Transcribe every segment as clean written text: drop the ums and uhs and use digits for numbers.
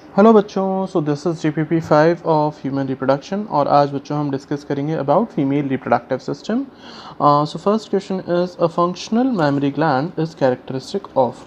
Hello बच्चों, so this is GPP 5 of human reproduction और आज बच्चों हम डिस्कस करेंगे about female reproductive system. So first question is a functional mammary gland is characteristic of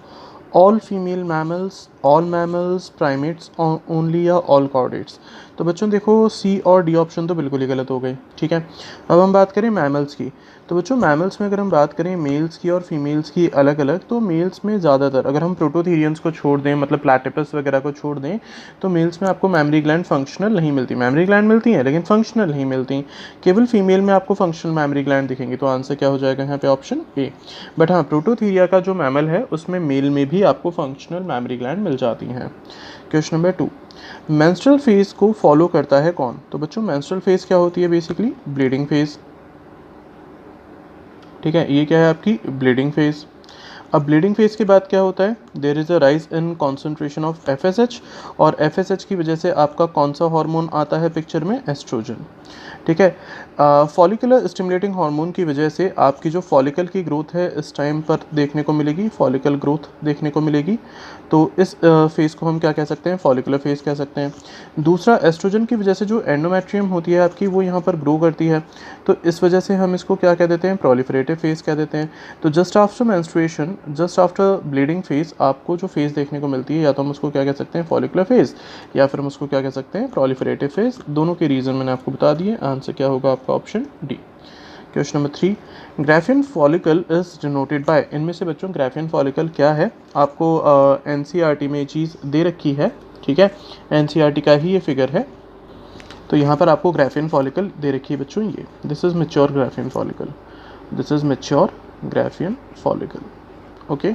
all female mammals, primates, only या all chordates. तो बच्चों देखो, सी और डी ऑप्शन तो बिल्कुल ही गलत हो गए। ठीक है, अब हम बात करें मैमल्स की। तो बच्चों मैमल्स में अगर हम बात करें मेल्स की और फीमेल्स की अलग अलग, तो मेल्स में ज़्यादातर अगर हम प्रोटोथीरियंस को छोड़ दें, मतलब प्लैटिपस वगैरह को छोड़ दें, तो मेल्स में आपको मेमोरी ग्लैंड फंक्शनल नहीं मिलती। मेमोरी ग्लैंड मिलती हैं लेकिन फंक्शनल नहीं मिलती। केवल फीमेल में आपको फंक्शनल मेमोरी ग्लैंड दिखेंगी। तो आंसर क्या हो जाएगा यहाँ पे? Option A. बट हाँ, प्रोटोथीरिया का जो मैमल है उसमें मेल में भी आपको फंक्शनल मेमोरी ग्लैंड मिल जाती हैं। क्वेश्चन नंबर 2, मेंस्ट्रुअल फेज को फॉलो करता है कौन? तो बच्चों मेंस्ट्रुअल फेज क्या होती है? Basically bleeding phase. ठीक है, ये क्या है आपकी? Bleeding phase. अब ब्लीडिंग फेज के बाद क्या होता है? There is a rise in concentration of FSH, और एफएसएच की वजह से आपका कौन सा हार्मोन आता है पिक्चर में? एस्ट्रोजन। ठीक है, फॉलिकुलर स्टिमुलेटिंग हार्मोन की वजह से आपकी जो फॉलिकल की ग्रोथ है इस टाइम पर देखने को मिलेगी, फॉलिकल ग्रोथ देखने को मिलेगी। तो इस फेज़ को हम क्या कह सकते हैं? फॉलिकुलर फेज़ कह सकते हैं। दूसरा, एस्ट्रोजन की वजह से जो एंडोमेट्रियम होती है आपकी, वो यहाँ पर ग्रो करती है, तो इस वजह से हम इसको क्या कह देते हैं? प्रोलिफरेटिव फेज़ कह देते हैं। तो just after menstruation, just after bleeding phase आपको जो फेज़ देखने को मिलती है, या तो हम उसको क्या कह सकते हैं? फॉलिकुलर फेज़, या फिर हम उसको क्या कह सकते हैं? Proliferative phase. दोनों के रीज़न मैंने आपको बता दिए। आंसर क्या होगा आपका? Option D. Question number 3, Graafian follicle is denoted by. इनमें से बच्चों ग्राफियन फॉलिकल क्या है? आपको एनसीईआरटी में ये चीज़ दे रखी है। ठीक है, एनसीईआरटी का ही ये फिगर है। तो यहाँ पर आपको ग्राफियन फॉलिकल दे रखी है बच्चों, ये this is mature Graafian follicle, this is mature Graafian follicle. Okay,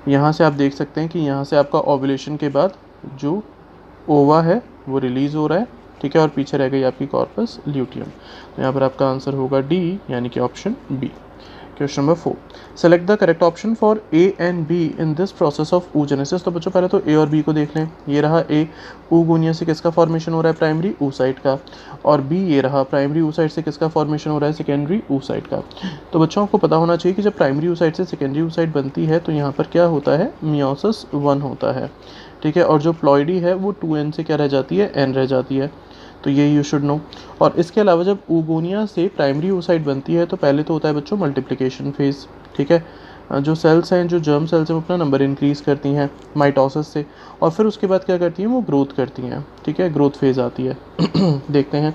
यहाँ से आप देख सकते हैं कि यहाँ से आपका ओव्यूलेशन के बाद जो ओवा है वो रिलीज़ हो रहा है। ठीक है, और पीछे रह गई आपकी कॉर्पस ल्यूटियम। तो यहाँ पर आपका आंसर होगा डी, यानी कि option B. Question number 4, select the correct option for A and B in this process of oogenesis। तो बच्चों पहले तो ए और बी को देख लें। ये रहा ए, oogonia से किसका फॉर्मेशन हो रहा है? प्राइमरी oocyte का। और बी ये रहा, प्राइमरी oocyte से किसका फॉर्मेशन हो रहा है? सेकेंडरी oocyte का। तो बच्चों आपको पता होना चाहिए कि जब प्राइमरी oocyte से सेकेंडरी oocyte बनती है तो यहाँ पर क्या होता है? मियोसिस 1 होता है। ठीक है, और जो प्लॉइडी है वो 2n से क्या रह जाती है? n रह जाती है। तो ये यू शुड नो। और इसके अलावा जब oogonia से प्राइमरी oocyte बनती है तो पहले तो होता है बच्चों मल्टीप्लिकेशन फेज़। ठीक है, जो सेल्स हैं, जो जर्म सेल्स हैं, वो अपना नंबर इंक्रीज़ करती हैं माइटोसिस से, और फिर उसके बाद क्या करती हैं? वो ग्रोथ करती हैं। ठीक है, ग्रोथ फेज़ आती है। देखते हैं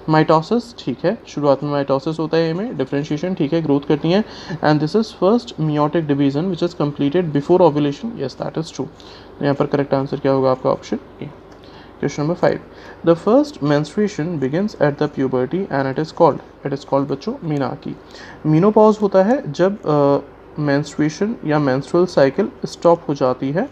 माइटोसिस। ठीक है, शुरुआत में माइटोसिस होता है, में डिफरेंशिएशन। ठीक है, ग्रोथ करती हैं, and this is first meiotic division which is completed before ovulation. Yes, that is true. यहाँ पर करेक्ट आंसर क्या होगा आपका? Option A. Question number 5, the first menstruation begins at the puberty and it is called बच्चों मीनाकी। Menopause होता है जब menstruation या menstrual cycle स्टॉप हो जाती है।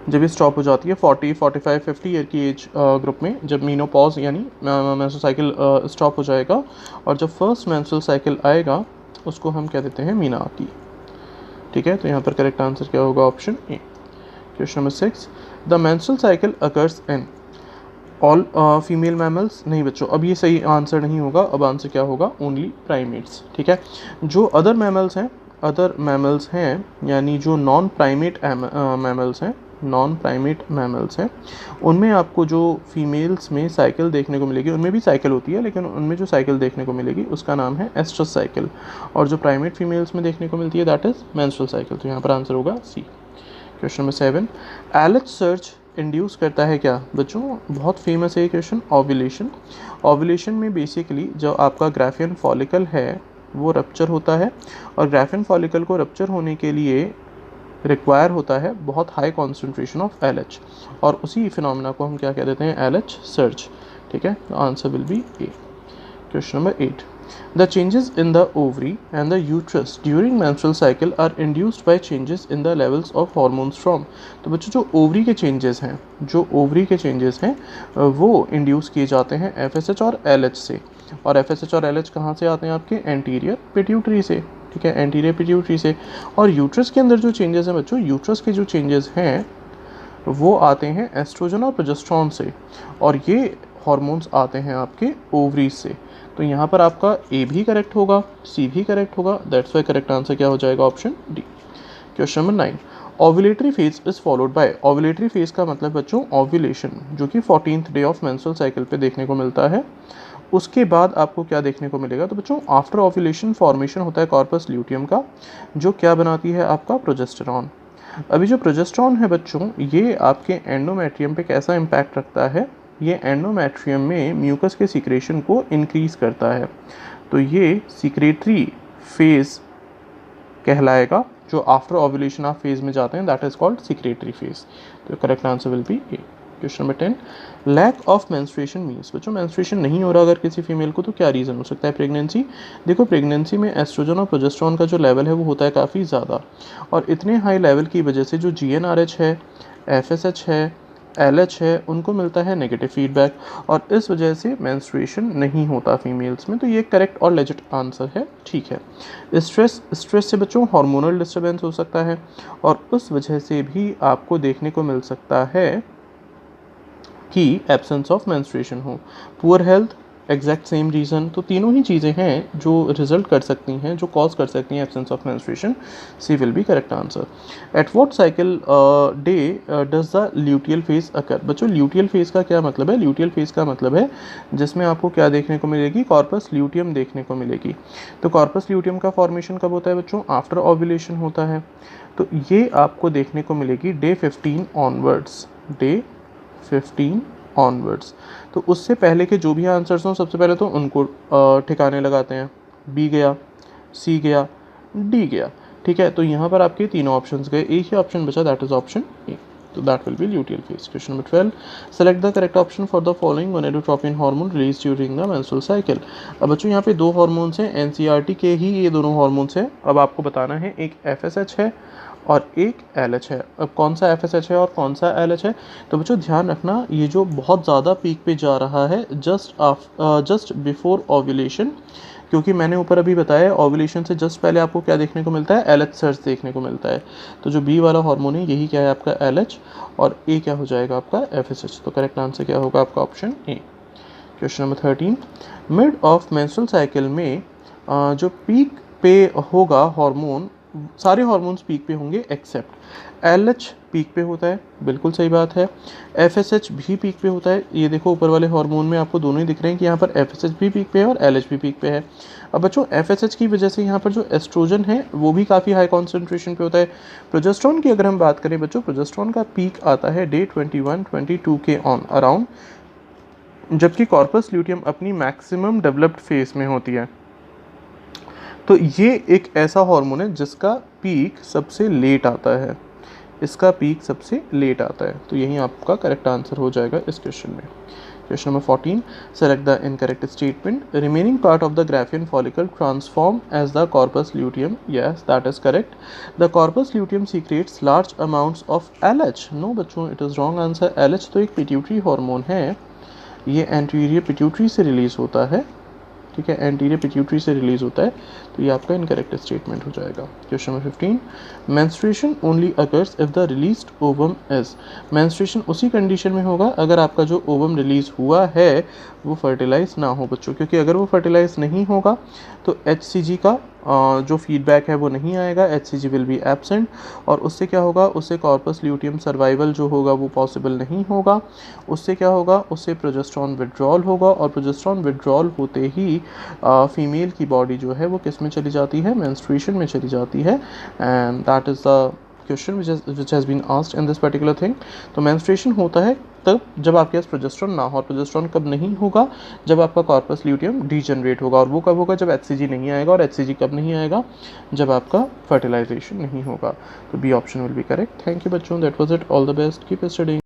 जब ये स्टॉप हो जाती है 40, 45, 50 ईयर की एज ग्रुप में, जब मीनोपॉज यानी menstrual साइकिल स्टॉप हो जाएगा, और जब फर्स्ट menstrual साइकिल आएगा उसको हम क्या देते हैं? मीनाकी। ठीक है, तो यहाँ पर करेक्ट आंसर क्या होगा? Option A. Question number 6, the menstrual cycle occurs in all female mammals. नहीं बच्चों, अब ये सही आंसर नहीं होगा। अब आंसर क्या होगा? Only primates. ठीक है, जो अदर मैमल्स हैं, यानी जो नॉन प्राइमेट मैमल्स हैं, उनमें आपको जो फीमेल्स में साइकिल देखने को मिलेगी, उनमें भी साइकिल होती है, लेकिन उनमें जो साइकिल देखने को मिलेगी उसका नाम है एस्ट्रस साइकिल, और जो प्राइमेट फीमेल्स में देखने को मिलती है दैट इज मेंस्ट्रुअल साइकिल। तो यहाँ पर आंसर होगा C. Question number 7, LH surge induce करता है क्या? बच्चों बहुत फेमस है ये क्वेश्चन, ओव्यूलेशन। ओव्यूलेशन में बेसिकली जो आपका ग्राफियन फॉलिकल है वो रप्चर होता है, और ग्राफियन फॉलिकल को रप्चर होने के लिए रिक्वायर होता है बहुत हाई कॉन्सेंट्रेशन ऑफ एलएच, और उसी फिनोमेना को हम क्या कह देते हैं? LH search. ठीक है, answer will be A. Question number 8, the changes in the ovary and the uterus during menstrual cycle are induced by changes in the levels of hormones from। तो बच्चों जो ओवरी के चेंजेस हैं वो induce किए जाते हैं एफएसएच और एलएच से, और एफएसएच और एलएच कहाँ से आते हैं? आपके एंटीरियर पिट्यूटरी से। ठीक है, एंटीरियर पिट्यूटरी से। और यूट्रस के अंदर जो चेंजेस हैं बच्चों, यूट्रस के जो चेंजेस हैं वो आते हैं एस्ट्रोजन और प्रोजेस्टेरॉन से, और ये हॉर्मोन्स आते हैं आपके ओवरीज से। तो यहाँ पर आपका ए भी करेक्ट होगा, सी भी करेक्ट होगा, दैट्स वाई करेक्ट आंसर क्या हो जाएगा? Option D. Question number 9, ovulatory phase is followed by, ovulatory phase का मतलब बच्चों ओव्यूलेशन, जो कि 14th day of menstrual cycle पे देखने को मिलता है। उसके बाद आपको क्या देखने को मिलेगा, तो बच्चों आफ्टर ओव्यूलेशन फॉर्मेशन होता है कॉर्पस ल्यूटियम का, जो क्या बनाती है आपका प्रोजेस्टेरॉन। अभी जो प्रोजेस्टेरॉन है बच्चों, ये आपके एंडोमेट्रियम पे कैसा इम्पैक्ट रखता है, ये एंडोमेट्रियम में म्यूकस के सीक्रेशन को इंक्रीज करता है, तो ये सीक्रेटरी फेज कहलाएगा। जो आफ्टर ओव्यूलेशन आप फेज में जाते हैं, that is called secretory phase. तो correct answer will be A. Question number 10, lack of menstruation means, बच्चों मेंस्ट्रुएशन नहीं हो रहा अगर किसी फीमेल को, तो क्या रीज़न हो सकता है। प्रेगनेंसी, देखो प्रेगनेंसी में एस्ट्रोजन और प्रोजेस्टेरॉन का जो लेवल है वो होता है काफ़ी ज़्यादा, और इतने हाई लेवल की वजह से जो GnRH है, FSH है, LH है, उनको मिलता है नेगेटिव फीडबैक, और इस वजह से मेंस्ट्रुएशन नहीं होता फीमेल्स में। तो ये करेक्ट और लेजिट आंसर है, ठीक है। स्ट्रेस से बच्चों हार्मोनल डिस्टर्बेंस हो सकता है, और उस वजह से भी आपको देखने को मिल सकता है कि एब्सेंस ऑफ मेंस्ट्रुएशन हो। Poor health, exact same reason. तो तीनों ही चीज़ें हैं जो रिजल्ट कर सकती हैं, जो कॉज कर सकती हैं absence of menstruation. C will be correct answer. At what cycle day does the luteal phase occur, बच्चों ल्यूटियल फेज का क्या मतलब है। ल्यूटियल फेज का मतलब है जिसमें आपको क्या देखने को मिलेगी, कॉर्पस ल्यूटियम देखने को मिलेगी। तो कॉर्पस ल्यूटियम का फॉर्मेशन कब होता है बच्चों, आफ्टर ओव्यूलेशन होता है। तो ये आपको देखने को मिलेगी डे 15 ऑनवर्ड्स, डे 15 ऑनवर्ड्स। तो उससे पहले के जो भी आंसर्स हों, सबसे पहले तो उनको ठिकाने लगाते हैं। बी गया, सी गया, डी गया, ठीक है। तो यहाँ पर आपके तीनों ऑप्शंस गए, एक ही ऑप्शन बचा, दैट इज ऑप्शन ए। तो that will be luteal phase. Question number 12, select the correct option for the following gonadotropin hormone release during the menstrual cycle. अब बच्चों यहाँ पे दो हार्मोन्स हैं, NCERT के ही ये दोनों हार्मोन्स हैं। अब आपको बताना है, एक FSH है और एक LH है। अब कौन सा FSH है और कौन सा LH है, तो बच्चों ध्यान रखना, ये जो बहुत ज़्यादा पीक पे जा रहा है जस्ट बिफोर ओव्यूलेशन, क्योंकि मैंने ऊपर अभी बताया ओव्यूलेशन से जस्ट पहले आपको क्या देखने को मिलता है, LH सर्च देखने को मिलता है। तो जो बी वाला हार्मोन है यही क्या है आपका LH, और ए क्या हो जाएगा आपका FSH। तो करेक्ट आंसर क्या होगा आपका option A. Question number 13, mid of menstrual cycle में जो पीक पे होगा हार्मोन, सारे हार्मोन्स पीक पे होंगे एक्सेप्ट LH पीक पे होता है, बिल्कुल सही बात है। FSH भी पीक पे होता है, ये देखो ऊपर वाले हार्मोन में आपको दोनों ही दिख रहे हैं कि यहाँ पर FSH भी पीक पे है और LH भी पीक पे है। अब बच्चों FSH की वजह से यहाँ पर जो एस्ट्रोजन है वो भी काफ़ी हाई कॉन्सेंट्रेशन पे होता है। प्रोजेस्टेरॉन की अगर हम बात करें बच्चों, प्रोजेस्टेरॉन का पीक आता है डे 21-22 के ऑन अराउंड, जबकि कॉर्पस ल्यूटियम अपनी मैक्सिमम डेवलप्ड फेज में होती है। तो ये एक ऐसा हार्मोन है जिसका पीक सबसे लेट आता है, इसका पीक सबसे लेट आता है। तो यही आपका करेक्ट आंसर हो जाएगा इस क्वेश्चन में। Question number 14, select the incorrect statement, remaining part of the Graafian follicle transform as the corpus luteum, yes that is correct. The corpus luteum secretes large amounts of LH, no बच्चों it is wrong answer. LH तो एक pituitary hormone है, ये anterior pituitary से release होता है, ठीक है, एंटीरियर पिट्यूटरी से रिलीज होता है। तो ये आपका इनकरेक्ट स्टेटमेंट हो जाएगा। Question number 15, menstruation only occurs if the released ovum is, menstruation उसी कंडीशन में होगा अगर आपका जो ओवम रिलीज हुआ है वो फर्टिलाइज ना हो बच्चों, क्योंकि अगर वो फर्टिलाइज नहीं होगा तो HCG का जो फीडबैक है वो नहीं आएगा, HCG विल बी एब्सेंट, और उससे क्या होगा, उससे कॉर्पस ल्यूटियम सर्वाइवल जो होगा वो पॉसिबल नहीं होगा। उससे क्या होगा, उससे प्रोजेस्टेरॉन विड्रॉल होगा, और प्रोजेस्टेरॉन विड्रॉल होते ही फीमेल की बॉडी जो है वो किस में चली जाती है, मेंस्ट्रुएशन में चली जाती है। And that is the question which has been asked in this particular thing. तो मेंस्ट्रुएशन होता है तब जब आपके पास प्रोजेस्टेरॉन ना हो, और प्रोजेस्टेरॉन कब नहीं होगा, जब आपका कॉर्पस ल्यूटियम डीजनरेट होगा, और वो कब होगा, जब HCG नहीं आएगा, और HCG कब नहीं आएगा, जब आपका फर्टिलाइजेशन नहीं होगा। तो B option will be correct. Thank you बच्चों, that was it, all the best, keep studying.